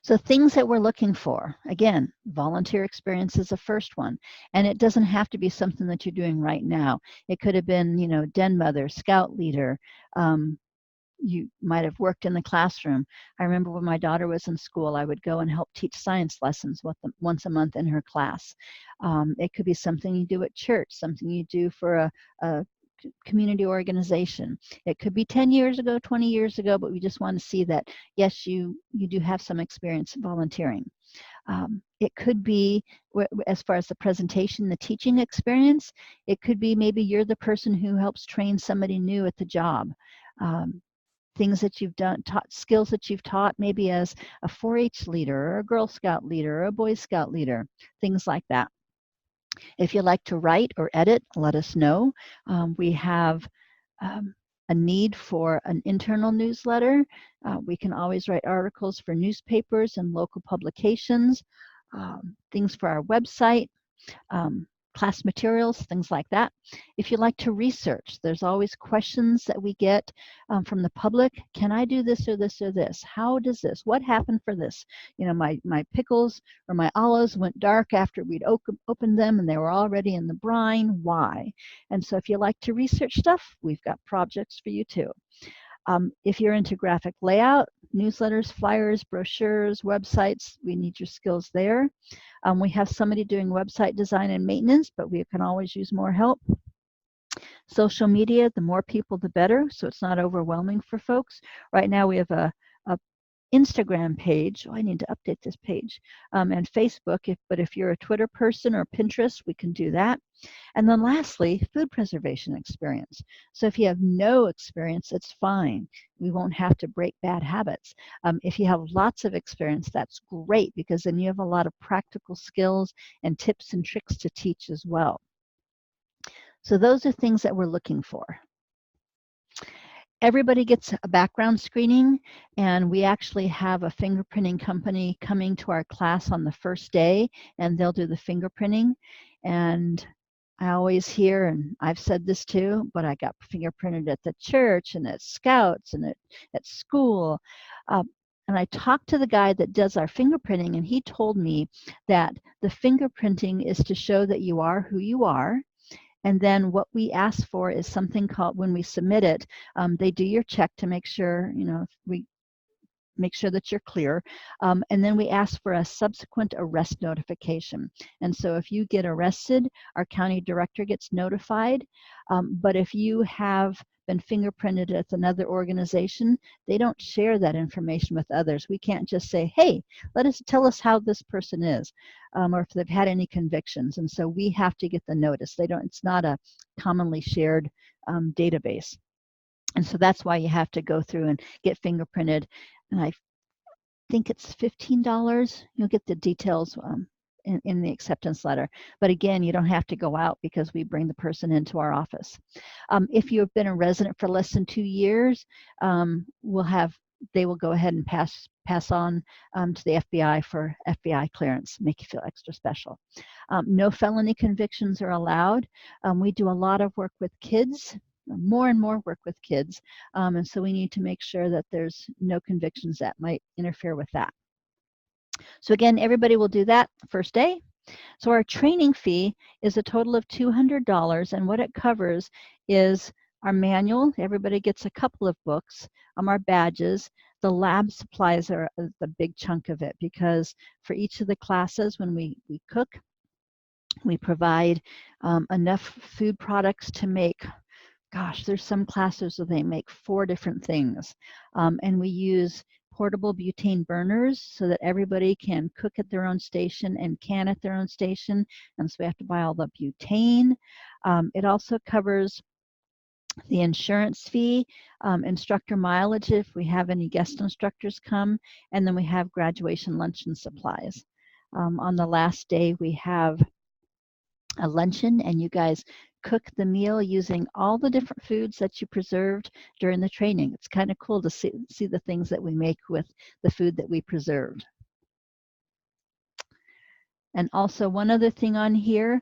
So things that we're looking for, again, volunteer experience is the first one. And it doesn't have to be something that you're doing right now. It could have been, den mother, scout leader, you might have worked in the classroom. I remember when my daughter was in school, I would go and help teach science lessons once a month in her class. It could be something you do at church, something you do for a community organization. It could be 10 years ago, 20 years ago, but we just want to see that, yes, you do have some experience volunteering. It could be, as far as the presentation, the teaching experience, it could be maybe you're the person who helps train somebody new at the job. Things that you've done, skills that you've taught, maybe as a 4-H leader or a Girl Scout leader or a Boy Scout leader, things like that. If you like to write or edit, let us know. We have a need for an internal newsletter. We can always write articles for newspapers and local publications, things for our website, class materials, things like that. If you like to research, there's always questions that we get from the public. Can I do this or this or this? How does this? What happened for this? You know, my pickles or my olives went dark after we'd opened them and they were already in the brine. Why? And so if you like to research stuff, we've got projects for you too. If you're into graphic layout, newsletters, flyers, brochures, websites, we need your skills there. We have somebody doing website design and maintenance, but we can always use more help. Social media, the more people, the better, so it's not overwhelming for folks. Right now we have a Instagram page. Oh, I need to update this page. And Facebook, but if you're a Twitter person or Pinterest, we can do that. And then lastly, food preservation experience. So if you have no experience, it's fine. We won't have to break bad habits. If you have lots of experience, that's great, because then you have a lot of practical skills and tips and tricks to teach as well. So those are things that we're looking for. Everybody gets a background screening, and we actually have a fingerprinting company coming to our class on the first day, and they'll do the fingerprinting. And I always hear, and I've said this too, but I got fingerprinted at the church and at Scouts and at school. And I talked to the guy that does our fingerprinting, and he told me that the fingerprinting is to show that you are who you are. And then what we ask for is something called, when we submit it, they do your check to make sure, you know, we make sure that you're clear. And then we ask for a subsequent arrest notification. And so if you get arrested, our county director gets notified. But if you have been fingerprinted at another organization, they don't share that information with others. We can't just say, hey, tell us how this person is, or if they've had any convictions. And so we have to get the notice. It's not a commonly shared database. And so that's why you have to go through and get fingerprinted. And I think it's $15. You'll get the details in the acceptance letter. But again, you don't have to go out, because we bring the person into our office. If you've been a resident for less than 2 years, they will go ahead and pass on to the FBI for FBI clearance, make you feel extra special. No felony convictions are allowed. We do a lot of work with kids, more and more work with kids, and so we need to make sure that there's no convictions that might interfere with that. So again, everybody will do that the first day. So our training fee is a total of $200, and what it covers is our manual. Everybody gets a couple of books, our badges. The lab supplies are the big chunk of it, because for each of the classes, when we cook, we provide enough food products to make, gosh, there's some classes where they make 4 different things. And we use portable butane burners so that everybody can cook at their own station and can at their own station. And so we have to buy all the butane. It also covers the insurance fee, instructor mileage if we have any guest instructors come, and then we have graduation luncheon supplies. On the last day, we have a luncheon, and you guys cook the meal using all the different foods that you preserved during the training. It's kind of cool to see the things that we make with the food that we preserved. And also one other thing on here,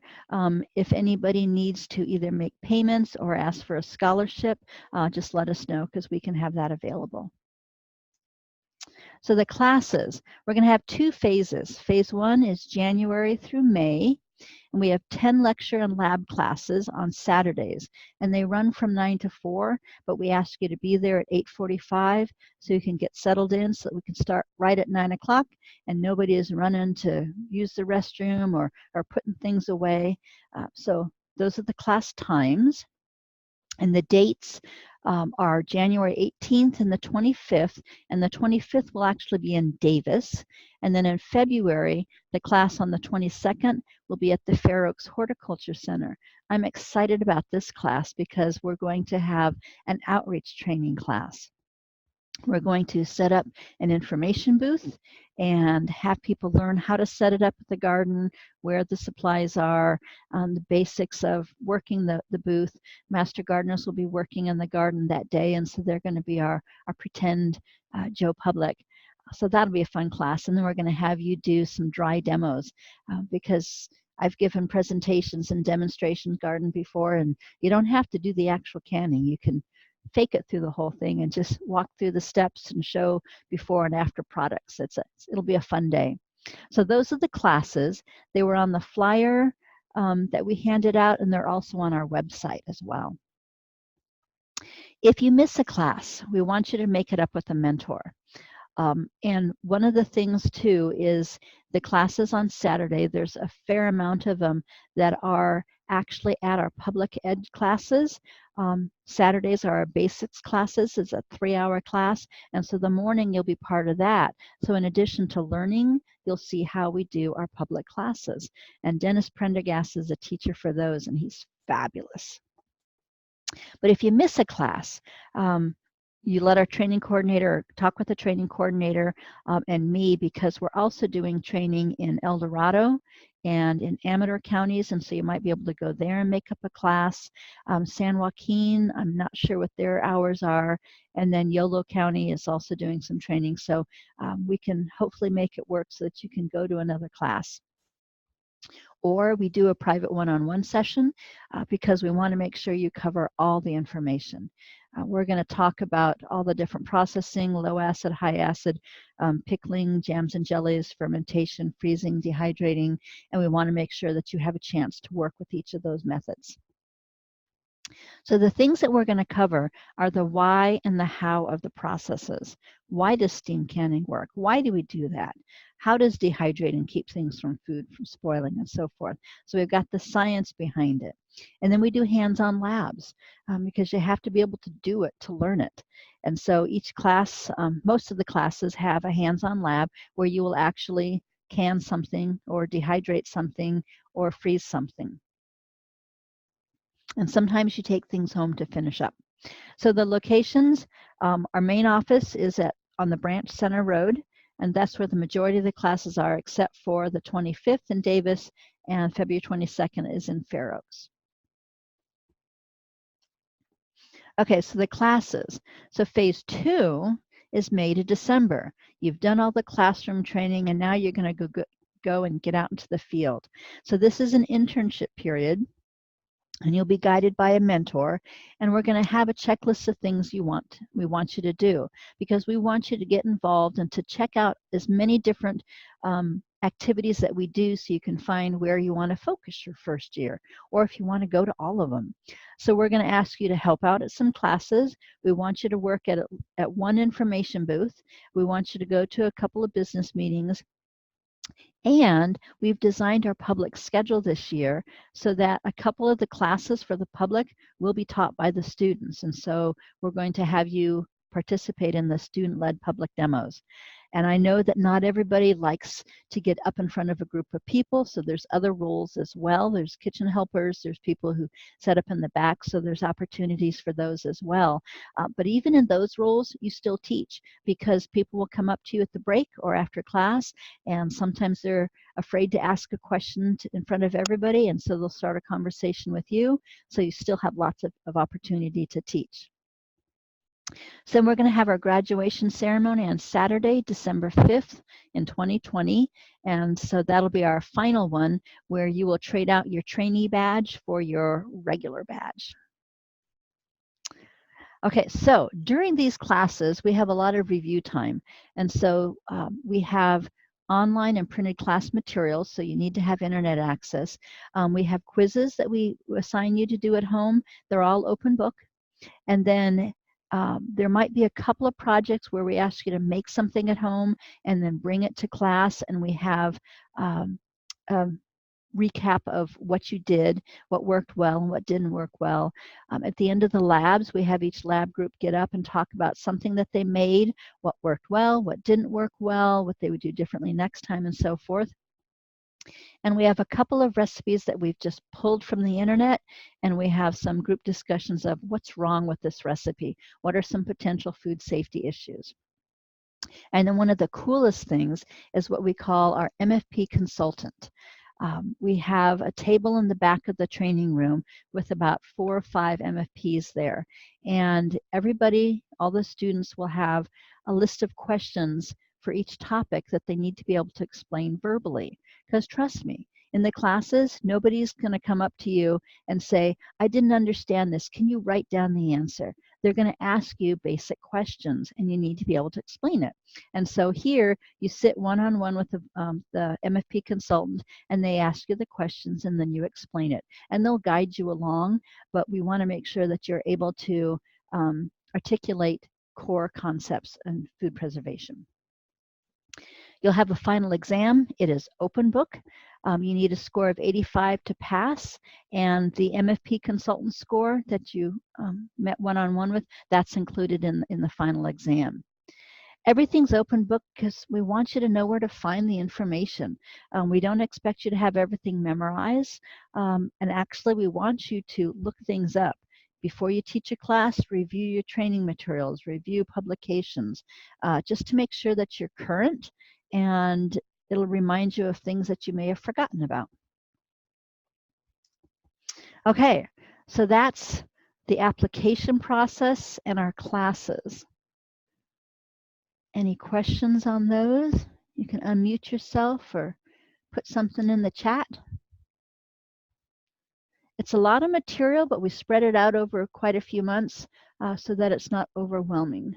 if anybody needs to either make payments or ask for a scholarship, just let us know, because we can have that available. So the classes, we're going to have 2 phases. Phase 1 is January through May. And we have 10 lecture and lab classes on Saturdays, and they run from 9 to 4, but we ask you to be there at 8:45 so you can get settled in so that we can start right at 9 o'clock and nobody is running to use the restroom or putting things away. So those are the class times. And the dates are January 18th and the 25th, and the 25th will actually be in Davis. And then in February, the class on the 22nd will be at the Fair Oaks Horticulture Center. I'm excited about this class because we're going to have an outreach training class. We're going to set up an information booth and have people learn how to set it up at the garden, where the supplies are, the basics of working the booth. Master gardeners will be working in the garden that day, and so they're going to be our pretend Joe Public. So that'll be a fun class. And then we're going to have you do some dry demos because I've given presentations and demonstrations garden before, and you don't have to do the actual canning. You can fake it through the whole thing and just walk through the steps and show before and after products. It'll be a fun day. So those are the classes. They were on the flyer that we handed out, and they're also on our website as well. If you miss a class, we want you to make it up with a mentor. And one of the things too is the classes on Saturday, there's a fair amount of them that are actually at our public ed classes. Saturdays are our basics classes. It's a 3-hour class, and so the morning you'll be part of that. So in addition to learning, you'll see how we do our public classes. And Dennis Prendergast is a teacher for those, and he's fabulous. But if you miss a class, you let our training coordinator talk with the training coordinator and me, because we're also doing training in El Dorado and in Amador counties, and so you might be able to go there and make up a class. San Joaquin, I'm not sure what their hours are, and then Yolo County is also doing some training, so we can hopefully make it work so that you can go to another class. Or we do a private one-on-one session because we want to make sure you cover all the information. We're going to talk about all the different processing, low acid, high acid, pickling, jams and jellies, fermentation, freezing, dehydrating, and we want to make sure that you have a chance to work with each of those methods. So the things that we're going to cover are the why and the how of the processes. Why does steam canning work? Why do we do that? How does dehydrating keep things from food from spoiling and so forth? So we've got the science behind it. And then we do hands-on labs because you have to be able to do it to learn it. And so each class, most of the classes have a hands-on lab where you will actually can something or dehydrate something or freeze something. And sometimes you take things home to finish up. So the locations, our main office is on the Branch Center Road, and that's where the majority of the classes are, except for the 25th in Davis and February 22nd is in Fair Oaks. Okay, so the classes. So phase 2 is May to December. You've done all the classroom training, and now you're going to go and get out into the field. So this is an internship period, and you'll be guided by a mentor, and we're going to have a checklist of things we want you to do, because we want you to get involved and to check out as many different activities that we do so you can find where you want to focus your first year, or if you want to go to all of them. So we're going to ask you to help out at some classes. We want you to work at one information booth. We want you to go to a couple of business meetings. And we've designed our public schedule this year so that a couple of the classes for the public will be taught by the students. And so we're going to have you participate in the student-led public demos. And I know that not everybody likes to get up in front of a group of people, so there's other roles as well. There's kitchen helpers, there's people who set up in the back, so there's opportunities for those as well. But even in those roles, you still teach, because people will come up to you at the break or after class, and sometimes they're afraid to ask a question in front of everybody, and so they'll start a conversation with you, so you still have lots of opportunity to teach. So we're going to have our graduation ceremony on Saturday, December 5th in 2020. And so that'll be our final one, where you will trade out your trainee badge for your regular badge. Okay, so during these classes, we have a lot of review time. And so we have online and printed class materials, so you need to have internet access. We have quizzes that we assign you to do at home. They're all open book. And then there might be a couple of projects where we ask you to make something at home and then bring it to class, and we have a recap of what you did, what worked well and what didn't work well. At the end of the labs, we have each lab group get up and talk about something that they made, what worked well, what didn't work well, what they would do differently next time, and so forth. And we have a couple of recipes that we've just pulled from the internet, and we have some group discussions of what's wrong with this recipe, what are some potential food safety issues. And then one of the coolest things is what we call our MFP consultant. We have a table in the back of the training room with about 4 or 5 MFPs there. And everybody, all the students, will have a list of questions for each topic that they need to be able to explain verbally. Because trust me, in the classes, nobody's going to come up to you and say, I didn't understand this. Can you write down the answer? They're going to ask you basic questions, and you need to be able to explain it. And so here, you sit one-on-one with the MFP consultant, and they ask you the questions, and then you explain it. And they'll guide you along, but we want to make sure that you're able to articulate core concepts in food preservation. You'll have a final exam. It is open book. You need a score of 85 to pass, and the MFP consultant score that you met one-on-one with, that's included in the final exam. Everything's open book because we want you to know where to find the information. We don't expect you to have everything memorized, and actually we want you to look things up. Before you teach a class, review your training materials, review publications, just to make sure that you're current, and it'll remind you of things that you may have forgotten about. Okay, so that's the application process and our classes. Any questions on those? You can unmute yourself or put something in the chat. It's a lot of material, but we spread it out over quite a few months so that it's not overwhelming.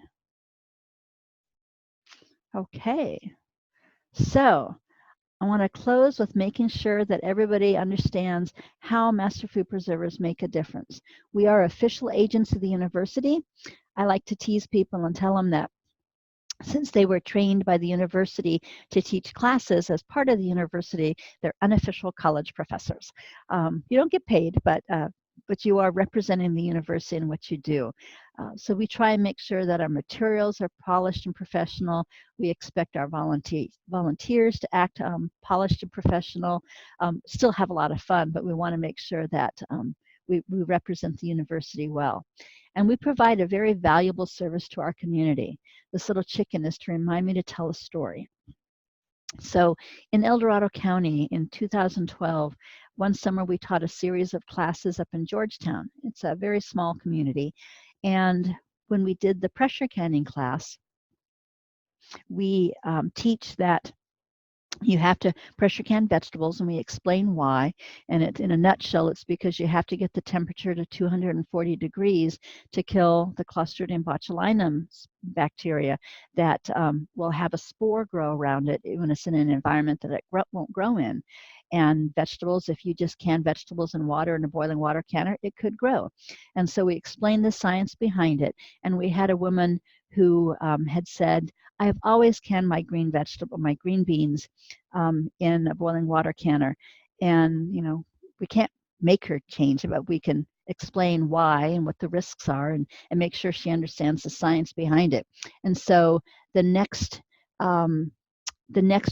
Okay, so I want to close with making sure that everybody understands how master food preservers make a difference. We are official agents of the university. I like to tease people and tell them that since they were trained by the university to teach classes as part of the university, they're unofficial college professors. You don't get paid, but you are representing the university in what you do. So we try and make sure that our materials are polished and professional. We expect our volunteers to act polished and professional, still have a lot of fun, but we want to make sure that we represent the university well. And we provide a very valuable service to our community. This little chicken is to remind me to tell a story. So in El Dorado County in 2012, one summer we taught a series of classes up in Georgetown. It's a very small community. And when we did the pressure canning class, we teach that you have to pressure can vegetables, and we explain why. And in a nutshell, it's because you have to get the temperature to 240 degrees to kill the Clostridium botulinum bacteria that will have a spore grow around it when it's in an environment that it won't grow in. And vegetables, if you just can vegetables in water in a boiling water canner, it could grow. And so we explained the science behind it. And we had a woman who had said, I have always canned my green beans in a boiling water canner. And, you know, we can't make her change it, but we can explain why and what the risks are and make sure she understands the science behind it. And so the next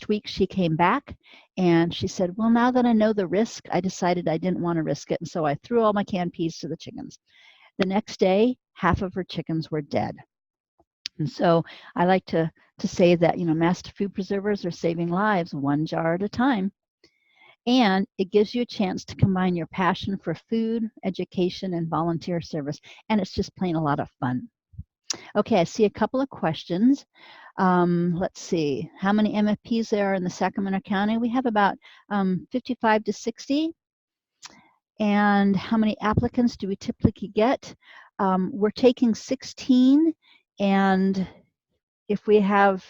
week she came back and she said, well, now that I know the risk, I decided I didn't want to risk it. And so I threw all my canned peas to the chickens. The next day, half of her chickens were dead. And so I like to say that, you know, master food preservers are saving lives one jar at a time. And it gives you a chance to combine your passion for food, education, and volunteer service. And it's just plain a lot of fun. Okay, I see a couple of questions. Let's see, how many MFPs there are in the Sacramento County? We have about 55 to 60. And how many applicants do we typically get? We're taking 16, and if we have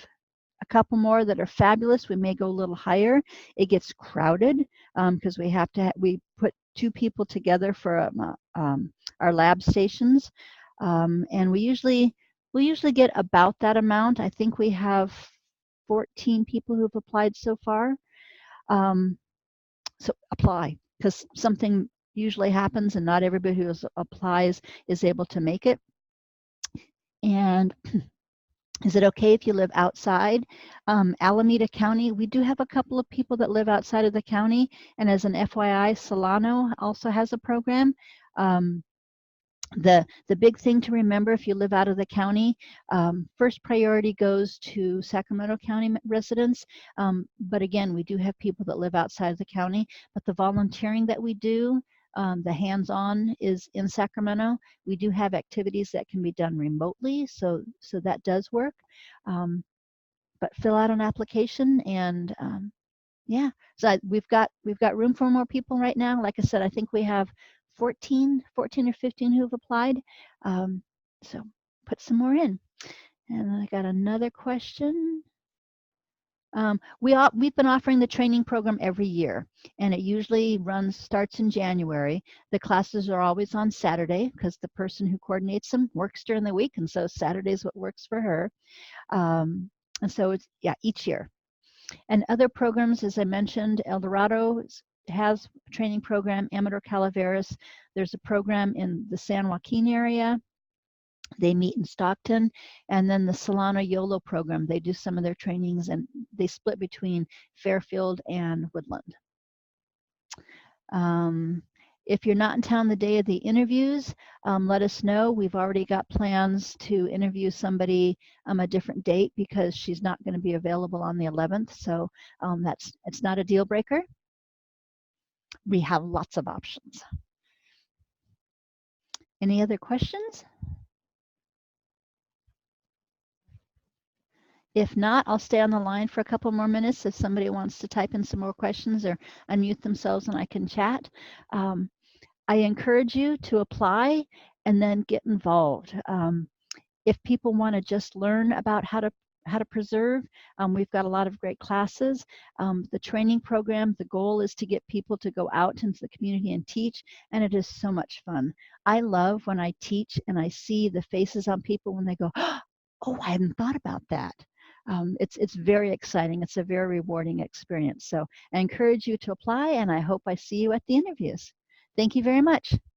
a couple more that are fabulous. We may go a little higher. It gets crowded because we put 2 people together for our lab stations, and we usually get about that amount. I think we have 14 people who've applied so far. So apply, because something usually happens and not everybody who applies is able to make it. And is it okay if you live outside? Alameda County, we do have a couple of people that live outside of the county, and as an FYI, Solano also has a program. The big thing to remember if you live out of the county, first priority goes to Sacramento County residents. But again, we do have people that live outside the county, but the volunteering that we do, the hands-on is in Sacramento. We do have activities that can be done remotely, so that does work. But fill out an application, and yeah, so we've got room for more people right now. Like I said, I think we have 14 or 15 who've applied. So put some more in. And I got another question. We've been offering the training program every year, and it usually starts in January. The classes are always on Saturday because the person who coordinates them works during the week, and so Saturday is what works for her. And so it's, yeah, each year. And other programs, as I mentioned, El Dorado has a training program, Amador Calaveras. There's a program in the San Joaquin area. They meet in Stockton. And then the Solano YOLO program, they do some of their trainings, and they split between Fairfield and Woodland. If you're not in town the day of the interviews, let us know. We've already got plans to interview somebody a different date because she's not going to be available on the 11th. So it's not a deal breaker. We have lots of options. Any other questions? If not, I'll stay on the line for a couple more minutes if somebody wants to type in some more questions or unmute themselves and I can chat. I encourage you to apply and then get involved. If people want to just learn about how to preserve, we've got a lot of great classes. The training program, the goal is to get people to go out into the community and teach, and it is so much fun. I love when I teach and I see the faces on people when they go, oh, I hadn't thought about that. It's very exciting. It's a very rewarding experience. So I encourage you to apply, and I hope I see you at the interviews. Thank you very much.